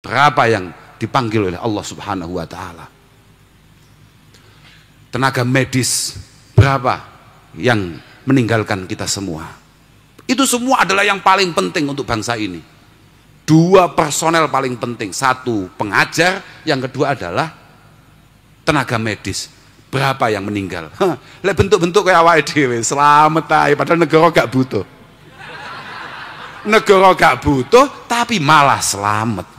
berapa yang dipanggil oleh Allah Subhanahu wa taala. Tenaga medis berapa yang meninggalkan kita semua. Itu semua adalah yang paling penting untuk bangsa ini. 2 personel paling penting, 1 pengajar, yang kedua adalah tenaga medis. Berapa yang meninggal? Lek bentuk-bentuk kayak awake dhewe, selamat ae padahal negara gak butuh. Negara gak butuh tapi malah selamat.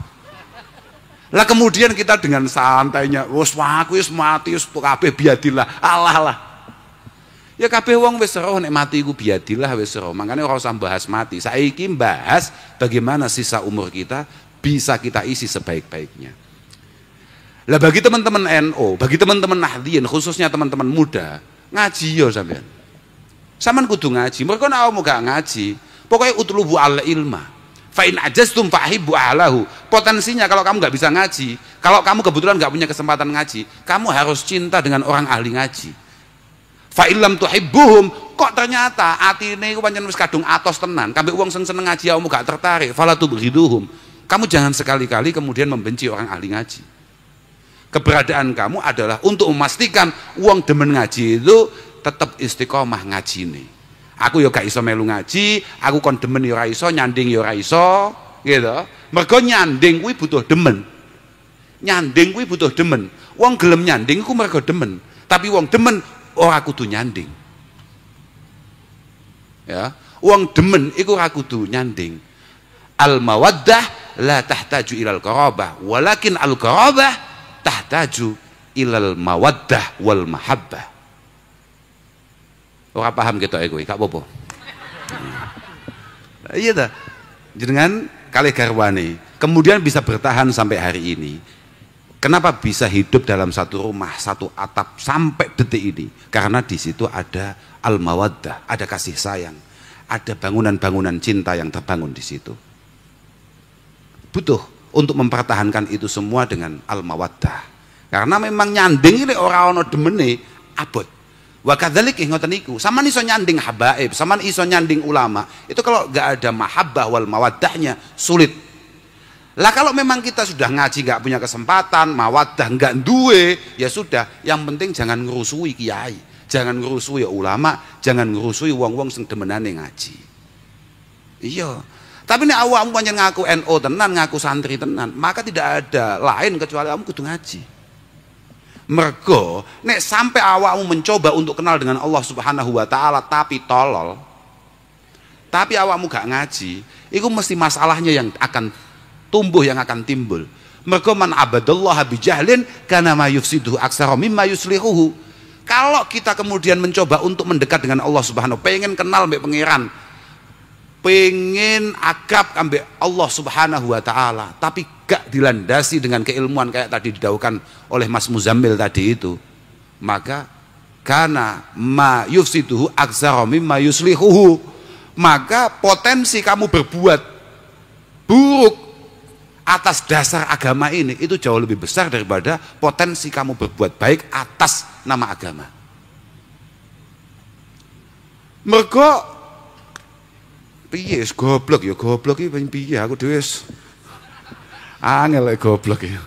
Lah kemudian kita dengan santainya, wis aku wis mati wis kabeh biadillah. Allah lah. Ya kabeh wong wis roh nek mati iku biadillah wis roh. Makanya ora usah bahas mati. Saiki bahas bagaimana sisa umur kita bisa kita isi sebaik-baiknya. Lah bagi teman-teman NU, bagi teman-teman Nahdliyin, khususnya teman-teman muda, ngaji yo sampean. Sampean kudu ngaji. Mergo nek awakmu gak ngaji, pokoknya utlubu al ilma. Fa in ajaztum fahibbu ahlahu. Potensinya kalau kamu nggak bisa ngaji, kalau kamu kebetulan nggak punya kesempatan ngaji, kamu harus cinta dengan orang ahli ngaji. Fa illam tuhibbuhum, kok ternyata atine iku pancen wis kadung atos tenan, kabeh wong sing seneng ngaji kamu gak tertarik, fala tubghiduhum. Kamu jangan sekali-kali kemudian membenci orang ahli ngaji. Keberadaan kamu adalah untuk memastikan wong demen ngaji itu tetap istiqomah ngajine. Aku yo gak iso melu ngaji, aku kon demen yo ora iso, nyanding yo ora iso, gitu. Mergo nyanding kuwi butuh demen. Nyanding kuwi butuh demen. Wong gelem nyanding ku mergo demen, tapi wong demen ora kudu nyanding. Ya, wong demen iku ora kudu nyanding. Al mawaddah la tahtaju ilal qarabah, walakin al qarabah tahtaju ilal mawaddah wal mahabbah. Ora paham ketok kowe, gak apa-apa. Iya ta. Jenengan kalih garwane kemudian bisa bertahan sampai hari ini. Kenapa bisa hidup dalam satu rumah, satu atap sampai detik ini? Karena di situ ada al-mawaddah, ada kasih sayang, ada bangunan-bangunan cinta yang terbangun di situ. Butuh untuk mempertahankan itu semua dengan al-mawaddah. Karena memang nyanding ini orang ono demene abot. Wa kadzalik ngoten niku. Sampeyan iso nyanding habaib, sampeyan iso nyanding ulama. Itu kalau enggak ada mahabbah wal mawaddahnya sulit. Lah kalau memang kita sudah ngaji nggak punya kesempatan, mawaddah nggak duwe, ya sudah. Yang penting jangan ngerusui kiai, jangan ngerusui ulama, jangan ngerusui wong-wong sing demenane ngaji. Iya. Tapi nek awakmu pancen ngaku NU tenan, ngaku santri tenan, maka tidak ada lain kecuali kamu kudu ngaji. Mergo nek sampai awakmu mencoba untuk kenal dengan Allah Subhanahu wa taala tapi tolol, tapi awakmu gak ngaji, itu mesti masalahnya yang akan tumbuh, yang akan timbul. Mergo man abadallaha bijahlin kana ma yufsiduhu aksara mimma yuslihuhu. Kalau kita kemudian mencoba untuk mendekat dengan Allah Subhanahu, pengen kenal mbek pangeran, pengen akrab ambek Allah Subhanahu wa taala, tapi gak dilandasi dengan keilmuan kayak tadi didauhkan oleh Mas Muzammil tadi itu, maka kana ma yufsiduhu aksara mimma yuslihuhu, maka potensi kamu berbuat buruk atas dasar agama ini itu jauh lebih besar daripada potensi kamu berbuat baik atas nama agama. Mergo piye goblok ya, goblok iki piye aku dhewe wis angel goblok ya.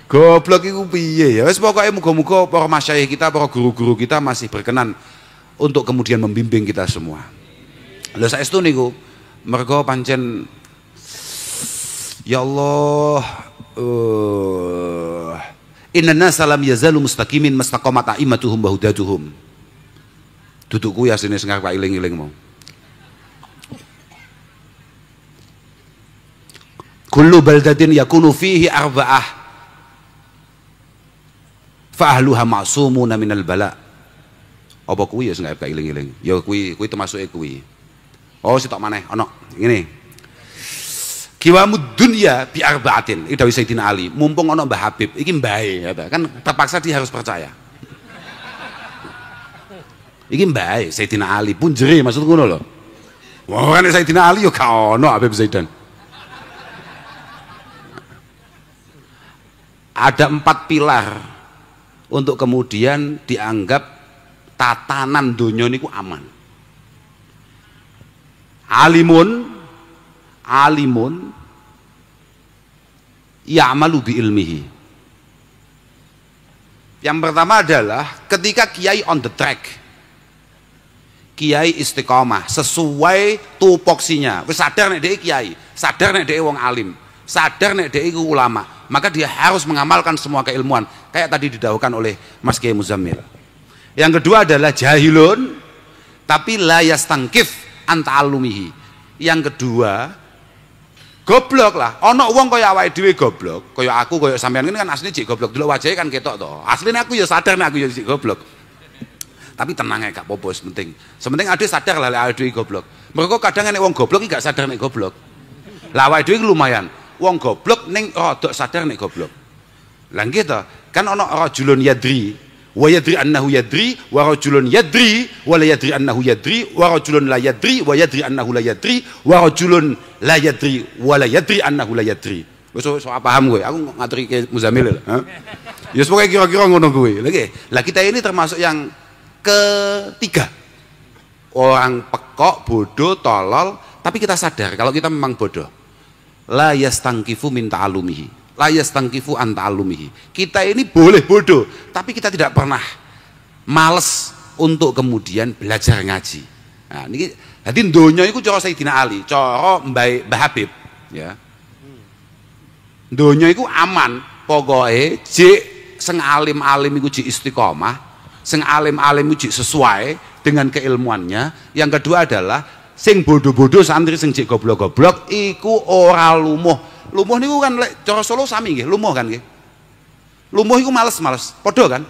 Goblok iku piye ya, wis pokoke muga-muga para masyayikh kita, para guru-guru kita masih berkenan untuk kemudian membimbing kita semua. Lha saestu niku mergo pancen ya Allah, inna nasa lam yazalu mustaqimin mastaqamat a'immatuhum wa hudatuhum. Dudukku ya sini sing arep iling-iling mau. Kullu baldatin yakunu fihi arba'ah fa ahluha ma'sumuna minal bala. Apa kuwi ya sing arep iling-iling? Ya kuwi termasuke kuwi. Oh sitok maneh ana ngene. Kiwamud dunya bi arba'atin. Iki dawuh Sayyidina Ali, mumpung ana Mbah Habib, iki mbae ya kan terpaksa dia harus percaya. Iki mbae Sayyidina Ali pun jere maksud ngono lho. Wah kan Sayyidina Ali yo gak ono Habib Zaidan. Ada 4 pilar untuk kemudian dianggap tatanan donya niku aman. Alimun ya'malu bi ilmihi. Yang pertama adalah ketika kiai on the track, kiai istiqomah sesuai tupoksinya, wis sadar nek dhek kiai, sadar nek dhek wong alim, sadar nek dhek ulama, maka dia harus mengamalkan semua keilmuan kayak tadi didhawuhkan oleh Mas Kiai Muzammil. Yang kedua adalah jahilun tapi la yastangkif an ta'allumihi. Yang kedua goblok lah, ono wong kaya awake dhewe goblok, kaya aku, kaya sampean ini kan asline jek goblok, delok wajahe kan ketok to. Asline aku ya sadar nek aku ya jek goblok. Tapi tenang ae gak apa-apa, penting. Sementing ade sadar lah awake dhewe goblok. Mergo kadang nek wong goblok iki gak sadar nek goblok. Lah awake dhewe lumayan. Wong goblok ning rodok sadar nek goblok. Lah nggih to, kan ono rajulun yadri wa yadri annahu yadri wa rajulun yadri wa la yadri annahu yadri wa rajulun la yadri wa yadri annahu la yadri wa rajulun la yadri wa la yadri annahu la yadri. Wis paham kowe? Aku ngaturi ke Muzammil lho. Ya pokoke kira-kira ngono kowe. Lah kita ini termasuk yang ketiga. Orang pekok, bodoh, tolol, tapi kita sadar kalau kita memang bodoh. La yastangkifu min ta'alumihi. La yastangkifu an ta'alumihi. Kita ini boleh bodoh, tapi kita tidak pernah males untuk kemudian belajar ngaji. Nah, niki dadi donya iku cara Sayyidina Ali, cara Mbah Habib, ya. Donya iku aman, pokoke jek sing alim-alim iku jek istiqomah, sing alim-alim iku jek sesuai dengan keilmuannya. Yang kedua adalah sing bodoh-bodoh santri sing jek goblok-goblok iku ora lumuh. Lumuh niku kan cara Solo sami nggih, lumuh kan nggih. Lumuh iku males-males, padha kan?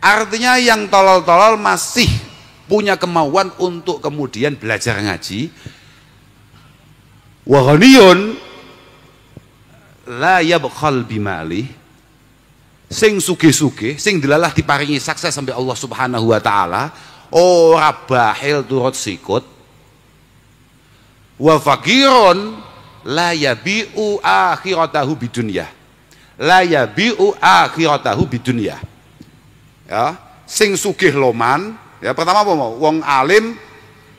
Artinya yang tolol-tolol masih punya kemauan untuk kemudian belajar ngaji. Wa ghaniyun la yabkhal bimali. Sing sugih-sugih, sing dilalah diparingi sukses sampai Allah Subhanahu wa taala, ora bahil turut sikut. Wa faqirun la yabi'u akhiratahu bidunya. La yabi'u akhiratahu bidunya. Ya, sing sugih loman, ya pertama apa mau? Wong alim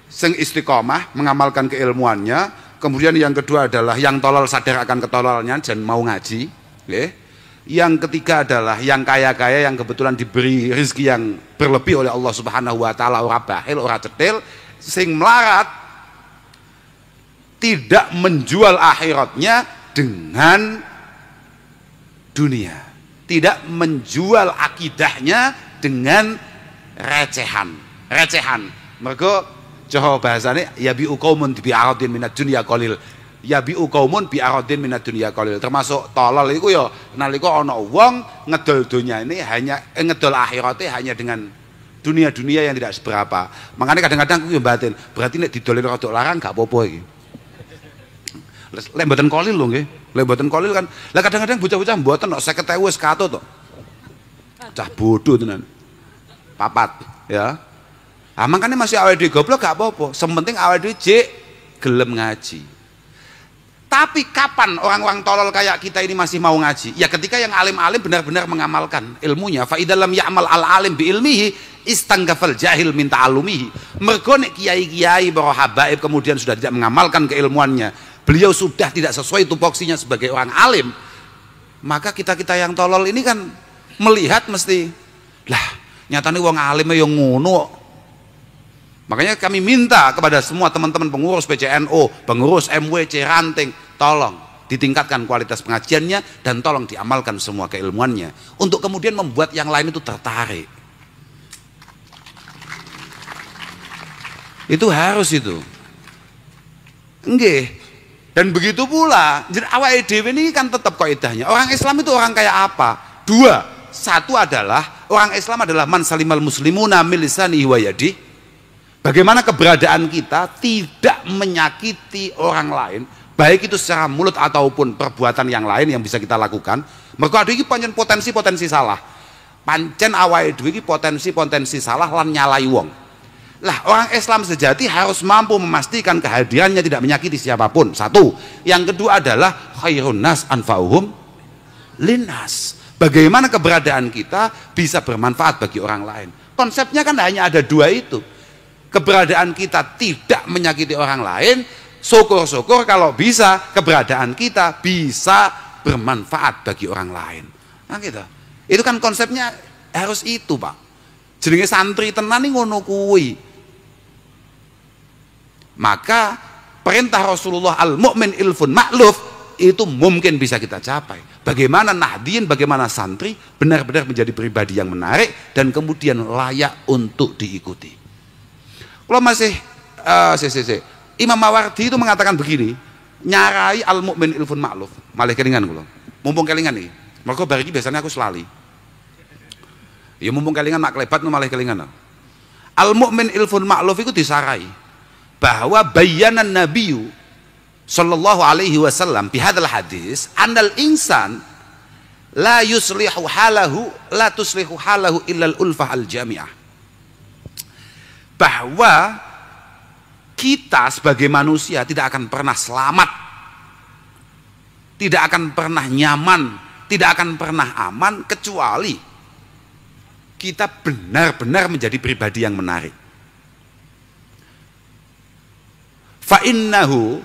sing istiqomah mengamalkan keilmuannya, kemudian yang kedua adalah yang tolol sadar akan ketololnya dan mau ngaji, nggih. Yang ketiga adalah yang kaya-kaya yang kebetulan diberi rezeki yang berlebih oleh Allah Subhanahu wa taala, ora bahil, ora cetil, sing melarat tidak menjual akhiratnya dengan dunia, tidak menjual akidahnya dengan recehan. Mergo Jawa bahasane ya bi qaumun bi aradin minad dunya qalil. Ya bi qaumun bi aradin minad dunya qalil. Termasuk tolol iku ya nalika ana wong ngedol dunia ini hanya ngedol akhiratnya hanya dengan dunia-dunia yang tidak seberapa. Makanya kadang-kadang aku yo batin, berarti nek didolin rodok larang gak apa-apa iki. Lek mboten kolil lho nggih. Lek mboten kolil kan. Lah kadang-kadang bocah-bocah mboten kok 50.000 wis katut to. Cah bodoh tenan. Papat, ya. Ah makane masih awake dhewe goblok gak apa-apa. Sementing awake dhewe jek gelem ngaji. Tapi kapan orang-orang tolol kayak kita ini masih mau ngaji? Ya ketika yang alim-alim benar-benar mengamalkan ilmunya. Fa idalam ya'mal al-alim bi ilmihi istanggafal jahil min ta'alumihi. Mergo nek kiai-kiai para habaib kemudian sudah tidak mengamalkan keilmuannya, beliau sudah tidak sesuai tupoksinya sebagai orang alim, maka kita-kita yang tolol ini kan melihat mesti lah nyatane wong alim yang ngono. Makanya kami minta kepada semua teman-teman pengurus PCNO, pengurus MWC Ranting, tolong ditingkatkan kualitas pengajiannya dan tolong diamalkan semua keilmuannya untuk kemudian membuat yang lain itu tertarik. Itu harus itu. Nggih. Dan begitu pula, jadi awake dhewe ini kan tetap kaidahnya. Orang Islam itu orang kayak apa? Dua. Satu adalah orang Islam adalah man salimal muslimuna min lisanihi wa yadihi. Bagaimana keberadaan kita tidak menyakiti orang lain, baik itu secara mulut ataupun perbuatan yang lain yang bisa kita lakukan. Mergo ada iki pancen potensi-potensi salah. Pancen awake dhewe iki potensi-potensi salah lan nyalai wong. Lah orang Islam sejati harus mampu memastikan kehadirannya tidak menyakiti siapapun. Satu. Yang kedua adalah khairun nas anfa'uhum linnas. Bagaimana keberadaan kita bisa bermanfaat bagi orang lain. Konsepnya kan hanya ada dua itu. Keberadaan kita tidak menyakiti orang lain, syukur-syukur kalau bisa keberadaan kita bisa bermanfaat bagi orang lain. Nah gitu. Itu kan konsepnya harus itu, Pak. Jenenge santri tenan ning ngono kuwi. Maka perintah Rasulullah al-mu'min ilfun ma'luf itu mungkin bisa kita capai. Bagaimana nahdien, bagaimana santri benar-benar menjadi pribadi yang menarik dan kemudian layak untuk diikuti. Kalau masih Imam Mawardi itu mengatakan begini, nyarai al-mu'min ilfun ma'luf. Malih kelingan kula. Mumpung kelingan nih. Mergo bar iki biasanya aku selali. Ya mumpung kelingan mak klebat malih kelingan. Al-mu'min ilfun ma'luf itu disarai bahwa bayanan Nabiyu sallallahu alaihi wasallam bi hadzal hadis annal insan la yuslihu halahu la tuslihu halahu illa al-ulfah al-jami'ah. Bahwa kita sebagai manusia tidak akan pernah selamat, tidak akan pernah nyaman, tidak akan pernah aman kecuali kita benar-benar menjadi pribadi yang menarik. Fa innahu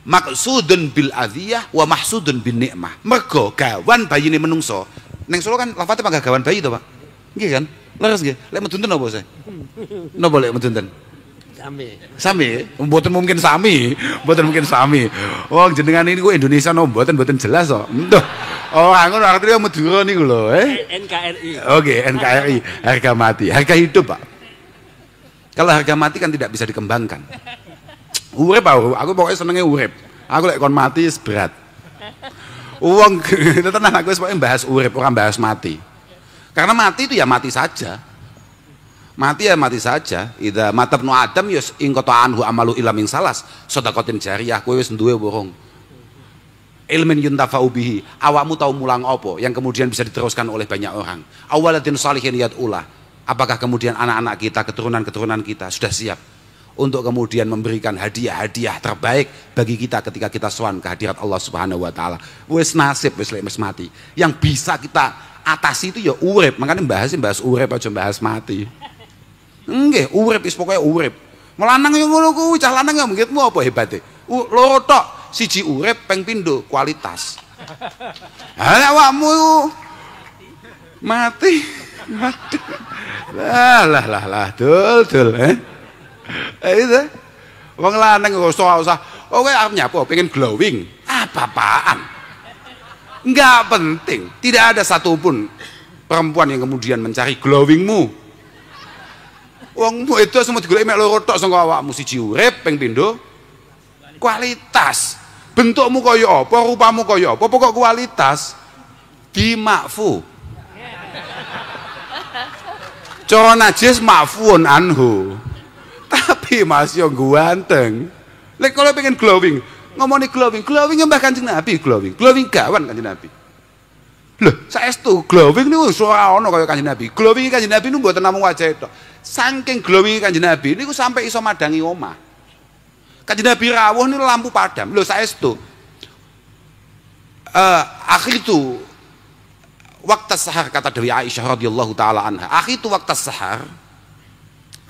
maksudun bil adhiyah wa mahsudun bin ni'mah. Mergo gawan bayine menungso. Neng Solo kan lafate panggah gawan bayi to, Pak. Nggih kan? Leres nggih. Lek medunten apa saya? Napa lek medunten? Sami. Mboten mungkin sami. Mboten mungkin sami. Wong jenengan ini kok Indonesia no mboten jelas kok. Entuh. Oh, ngono artinya Madura niku lho, NKRI. Oke, NKRI. Harga mati, harga hidup, Pak. Kalau harga mati kan tidak bisa dikembangkan. Urip aku pokoknya senenge urip. Aku lek kon mati berat. Wong tenan aku wis pokoke bahas urip, ora bahas mati. Karena mati itu ya mati saja. Mati ya mati saja. Idza matabnu adam yus ingqata anhu amalu illa min salas. Sedekatin jariyah kowe wis duwe burung. Ilmin yuntafa'u bihi. Awakmu tahu mulang apa yang kemudian bisa diteruskan oleh banyak orang. Awalatin salihin yad'ulah. Apakah kemudian anak-anak kita, keturunan-keturunan kita sudah siap untuk kemudian memberikan hadiah-hadiah terbaik bagi kita ketika kita sowan kehadirat Allah Subhanahu wa taala. Wis nasib wis lek mati. Yang bisa kita atasi itu ya urip. Makanya bahas urip aja bahas mati. Nggih, urip wis pokoke urip. Melanang yo ngono kuwi, cah lanang ya mungkin apa hebate. Loro tok, siji urip, ping pindho kualitas. Ha awakmu mati. Lah dul. Itu wong lanang kok usah kowe arep nyapa pengen glowing apa-apaan, enggak penting. Tidak ada satupun perempuan yang kemudian mencari glowingmu. Wongmu itu semua digoleki mek loro tok saka awakmu, siji urip ping pindho kualitas. Bentukmu kaya apa, rupamu kaya apa, pokok kualitas dimakfu. Cara najis makfuun anhu. Tapi masih yang ganteng. Lek kalau pengen glowing, ngomongin glowing yang mbah Kanjeng Nabi glowing gawan Kanjeng Nabi. Loh, saestu glowing niku ora ana kaya Kanjeng Nabi. Glowing Kanjeng Nabi niku mboten namung wajah tok. Saking glowing Kanjeng Nabi niku sampai iso madangi omah. Kanjeng Nabi rawuh niku lampu padam. Loh, saestu. Akhitu waktu sahar kata Dewi Aisyah radhiyallahu taala anha. Akhitu waktu sahar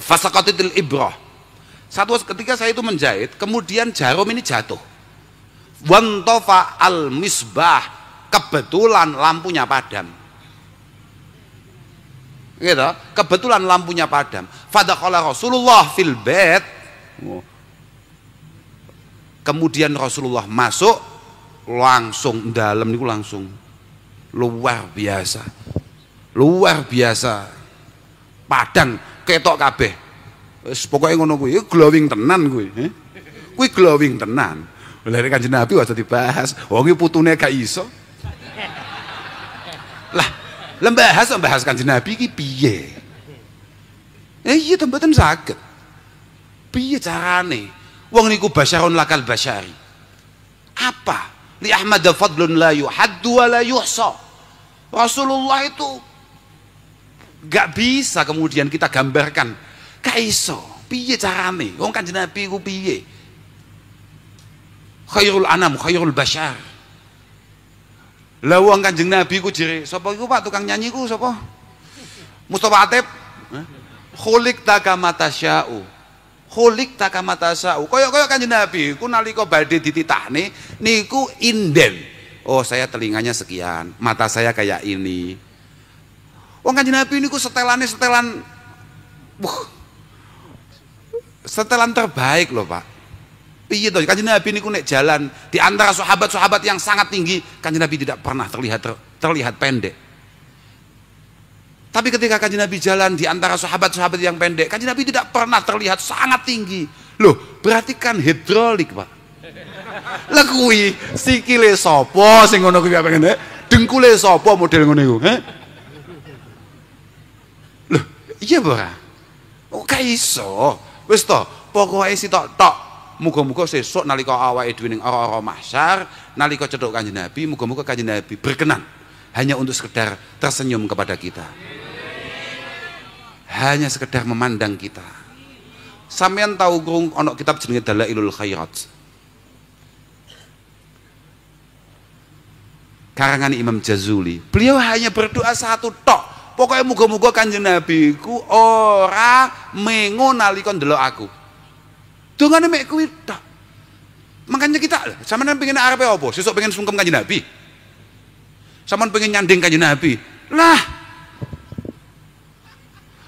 fasaqatitil ibrah. Satu ketika saya itu menjahit, kemudian jarum ini jatuh. Wantofa al misbah, kebetulan lampunya padam. Gitu, kebetulan lampunya padam. Fadakhala Rasulullah fil bait. Kemudian Rasulullah masuk, langsung dalam niku langsung luar biasa. Padang ketok kabeh. Wis pokoke ngono kuwi, glowing tenan kuwi. Kuwi glowing tenan. Lha Kanjeng Nabi aja dibahas. Wong iki putune gak iso. Lah, bahas Kanjeng Nabi iki piye? Iya mboten saged. Piye carane? Wong niku basyarun lakal basyari. Apa? Li Ahmad fadlun la yuhaddu wa la yuhsa. Rasulullah itu gak bisa kemudian kita gambarkan. Kaiso, piye carane? Wong Kanjeng Nabi ku piye? Khairul anam, khairul bashar. Lah wong Kanjeng Nabi ku jere, sapa iku Pak tukang nyanyi ku sapa? Mustofa Atep. Khuliqta kama tasya'u. Khuliqta kama tasya'u. Kaya Kanjeng Nabi ku nalika badhe dititahne niku inden. oh saya telinganya sekian, mata saya kayak ini. Wong Kanjeng Nabi niku setelan setelan terbaik loh Pak. Piye to Kanjeng Nabi niku nek jalan di antara sahabat-sahabat yang sangat tinggi, Kanjeng Nabi tidak pernah terlihat pendek. Tapi ketika Kanjeng Nabi jalan di antara sahabat-sahabat yang pendek, Kanjeng Nabi tidak pernah terlihat sangat tinggi. Loh, berarti kan hidrolik, Pak. Lah kuwi sikile sapa sing ngono kuwi pengen dengkule sapa model ngono iku, Loh, iya ora? Oh, gak iso. Wis to, pokoke sitok-tok. Muga-muga sesuk nalika awake dhewe ning ora mahsyar, nalika cedhok Kanjeng Nabi, muga-muga Kanjeng Nabi berkenan hanya untuk sekedar tersenyum kepada kita. Hanya sekedar memandang kita. Sampeyan tahu krung ana kitab jenenge Dalailul Khairat. Karangan Imam Jazuli. Beliau hanya berdoa satu tok. Pokoknya muga-muga Kanjeng Nabi ku ora mengo nalika ndelok aku. Dongane mek kuwi tok. Makanya kita sampean pengen arepe apa? Sesuk pengen sungkem Kanjeng Nabi. Sampean pengen nyanding Kanjeng Nabi. Lah.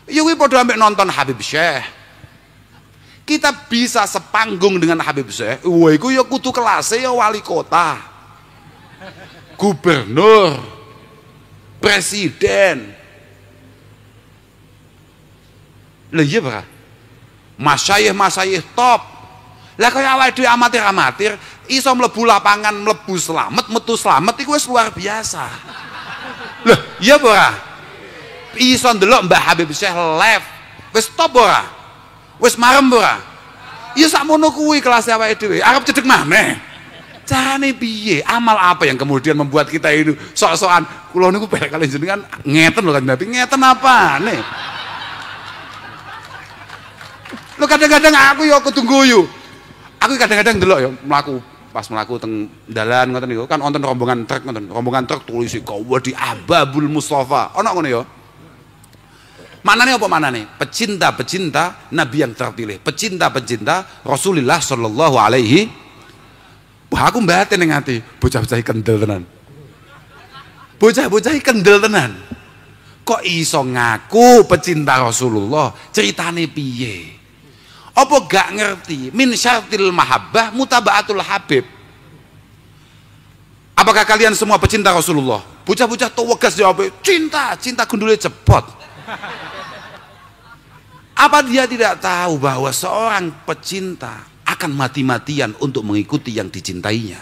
Ya kuwi padha ambek nonton Habib Syekh. Kita bisa sepanggung dengan Habib Syekh. Wah iku ya kudu kelase ya wali kota. Gubernur. Presiden. Lah iya Pak. Masyayikh top. Lah kaya awake dhewe amatir-amatir iso mlebu lapangan, mlebu slamet, metu slamet iku wis luar biasa. Loh, iya ora? Iso ndelok Mbah Habib Syekh live. Wis top ora? Wis marem ora? Ya sakmono kuwi kelas awake dhewe. Arep cedhek maneh. Carane piye? Amal apa yang kemudian membuat kita itu sok-sokan kula niku pelek kali jenengan ngeten lho kan Nabi, ngeten apane? Lo kadang-kadang aku ya kudu guyu. Aku kadang-kadang ndelok ya mlaku, pas mlaku teng dalan ngoten niku kan wonten rombongan truk ngoten. Rombongan truk tulisi Qawadi Ahbabul Mustafa. Ana ngono ya. Maknane apa maknane? Pecinta-pecinta Nabi yang terpilih, pecinta-pecinta Rasulullah sallallahu alaihi. Wah aku mbaten ning ati, bocah-bocah kendel tenan. Bocah-bocah kendel tenan. Kok iso ngaku pecinta Rasulullah? Ceritane piye? Apa gak ngerti min syartil mahabbah mutabaatul habib? Apakah kalian semua pecinta Rasulullah? Bocah-bocah tewegas jawab cinta gundule cepot. Apa dia tidak tahu bahwa seorang pecinta akan mati-matian untuk mengikuti yang dicintainya?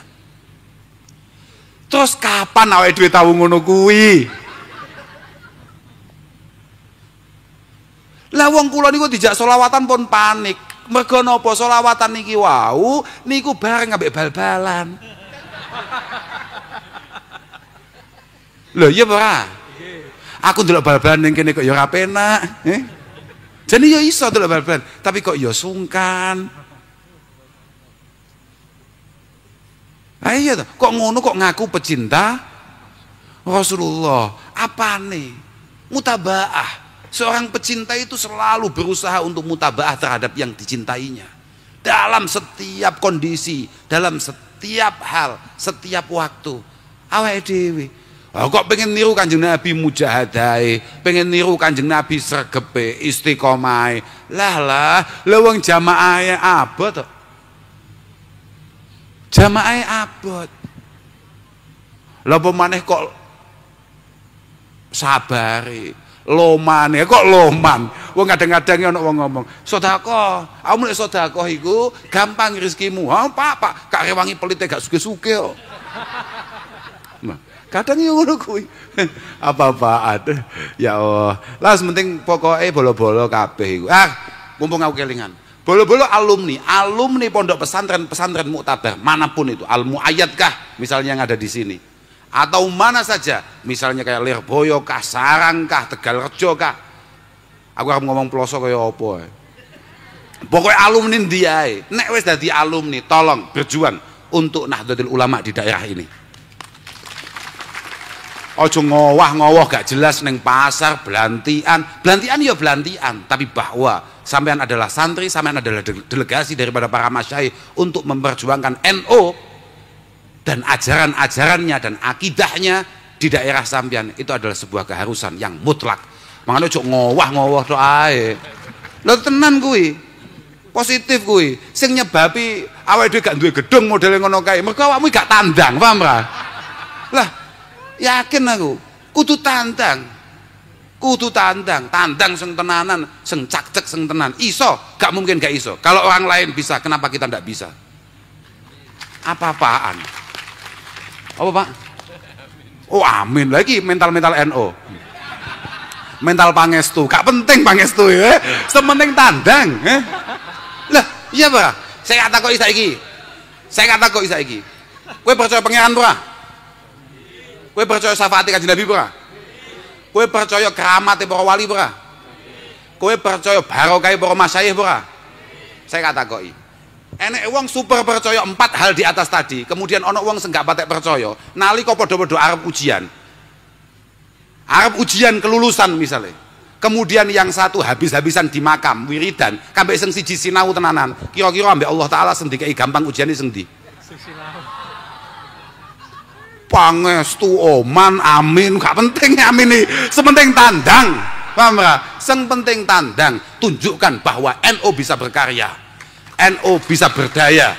Terus kapan awake dhewe tahu ngono kuwi? Lah wong kula niku dijak selawatan pun panik. Mergo napa selawatan niki wau niku bareng ambek bal-balan. Lho iya ora? Aku ndelok bal-balan ning kene kok ya ora penak, Jadi ya iso ndelok bal-balan, tapi kok ya sungkan. Iya toh, kok ngono kok ngaku pecinta Rasulullah. Apane? Mutabaah. Seorang pecinta itu selalu berusaha untuk mutabaah terhadap yang dicintainya. Dalam setiap kondisi, dalam setiap hal, setiap waktu. Awake dhewe. Oh, kok pengen niru Kanjeng Nabi mujahadahe, pengen niru Kanjeng Nabi sregepe, istiqomahe. Lah wong jamaahe abot to. Jamaahe abot. Lah apa maneh kok sabare. Loman ya kok loman. Wong kadang-kadang ana wong ngomong, sedekah. Kamu nek sedekah iku gampang rezekimu. Ha, Pak, gak rewangi pelite gak suge-suge kok. Nah, kadang yo ngono kuwi. Apa-apaan. Ya Allah. Lah penting pokoke bolo-bolo kabeh iku. Mumpung aku kelingan. Bolo-bolo alumni pondok pesantren Muktabar manapun itu, Al Muayyad kah misalnya yang ada di sini. Atau mana saja, misalnya kayak Lirboyo kah, Sarang kah, Tegalrejo kah. Aku akan ngomong peloso kaya apa. Pokoknya alumni dia. Nek wis dadi alumni, tolong berjuang untuk Nahdlatul Ulama di daerah ini. Ojo ngowah-ngowah gak jelas neng pasar, belantian ya belantian, tapi bahwa sampean adalah santri, sampean adalah delegasi daripada para masyayikh untuk memperjuangkan NU. dan ajaran-ajarannya dan akidahnya di daerah sampean itu adalah sebuah keharusan yang mutlak. Makanya ojo ngowah-ngowah tok ae. Lho tenan kuwi. Positif kuwi. Sing nyebabi awake dhewe gak duwe gedung modele ngono kae. Mergo awakmu gak tandang, paham ra? Lah, yakin aku, kudu tandang. Kudu tandang, tandang sing tenanan, sing cak-cek sing tenan. Iso, gak mungkin gak iso. Kalau orang lain bisa, kenapa kita ndak bisa? Apa-apaan? Apa, Pak? Oh, amin. Lagi mental-mental NO. Mental pangestu, gak penting pangestu ya. Sementing tandang, Lah, iya, Pak. Saya kata kok saiki. Kowe percaya pangeran ora? Kowe percaya syafaat Kanjeng Nabi ora? Kowe percaya keramat para wali ora? Kowe percaya barokah para masyayikh ora? Saya kata kok enek wong super percaya 4 hal di atas tadi, kemudian ono wong sing gak patek percaya, nalika padha-padha arep ujian kelulusan misalnya, kemudian yang satu habis-habisan di makam wiridan, kabeh sing siji sinau tenanan, kira-kira ambek Allah Taala sing dikai gampang ujiane sing ndi? Pangestu oman amin, gak penting amin nih, sepenting tandang, paham ra? Sing penting tandang, tunjukkan bahwa NU bisa berkarya, NU bisa berdaya,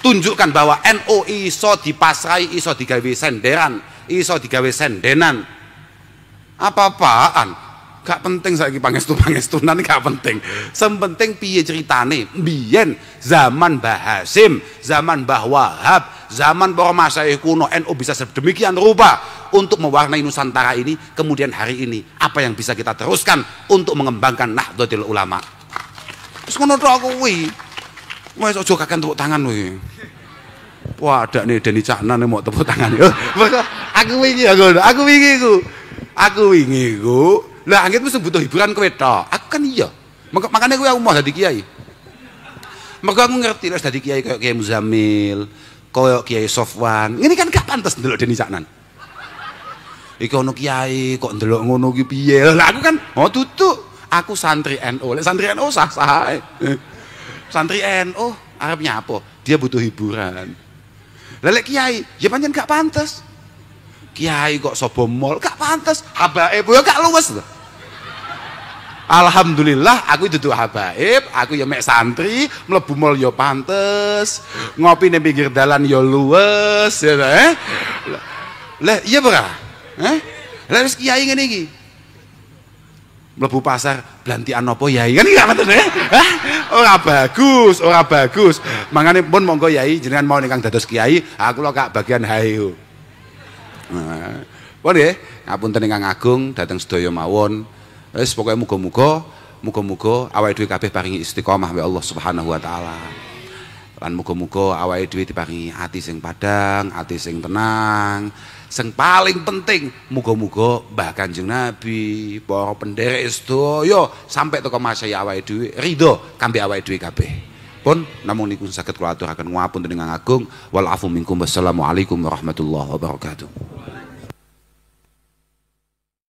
tunjukkan bahwa NU iso dipasrai, iso digawe senderan, iso digawe sendenan. Apa-apaan gak penting saiki pangestu-pangestunan gak penting. Sing penting piye ceritane mbiyen zaman Mbah Hasim, zaman Mbah Wahab, zaman para masyayikh kuno, NU bisa sedemikian rupa untuk mewarnai Nusantara ini. Kemudian hari ini apa yang bisa kita teruskan untuk mengembangkan Nahdlatul Ulama? Wis ngono tok kuwi. Wis aja kakan tepuk tangan kowe. Wah, ada nih Deni Caknan mau tepuk tangan. Aku wingi ku. Lah anggit mesti butuh hiburan kowe tok. Aku kan iya. Makanya kowe aku mau dadi kiai. Mergo aku ngerti lek dadi kiai koyo Kiai Muzammil, koyo Kiai Sofwan. Ngene kan gak pantes ndelok Deni Caknan. Iki ono kiai kok ndelok ngono ki piye? Lah aku kan oh tutuk. Aku santri NU. Lek santri NU sah-sah ae. Santri NU arep nyapa? Dia butuh hiburan. Lah lek kiai, ya pancen gak pantes. Kiai kok sobo mall gak pantes. Habaib yo gak luwes lho. Alhamdulillah aku dudu habaib, aku ya mek santri, mlebu mall yo pantes, ngopi ning pinggir dalan yo luwes, ya Lah iya ora? Lah wis kiai ngene iki. Mlebu pasar blantian napa yai kan gak pantes ora bagus. Mangane pun monggo yai jenengan mau ingkang dados kiai, aku lho kak bagian hayo. Pun nggih, ngapunten ingkang agung dhateng sedaya mawon. Wis pokoke muga-muga awake dhewe kabeh paringi istiqomah mbek Allah Subhanahu wa taala. Lan muga-muga awake dhewe diparingi ati sing padhang, ati sing tenang. Sing paling penting muga-muga Mbah Kanjeng Nabi, para penderek sedaya sampai teko masyayikh awake dhewe ridho kambe awake dhewe kabeh. Pun namung niku saged kula aturaken ngapunten ingkang agung. Wal afu minkum. Wassalamualaikum warahmatullahi wabarakatuh.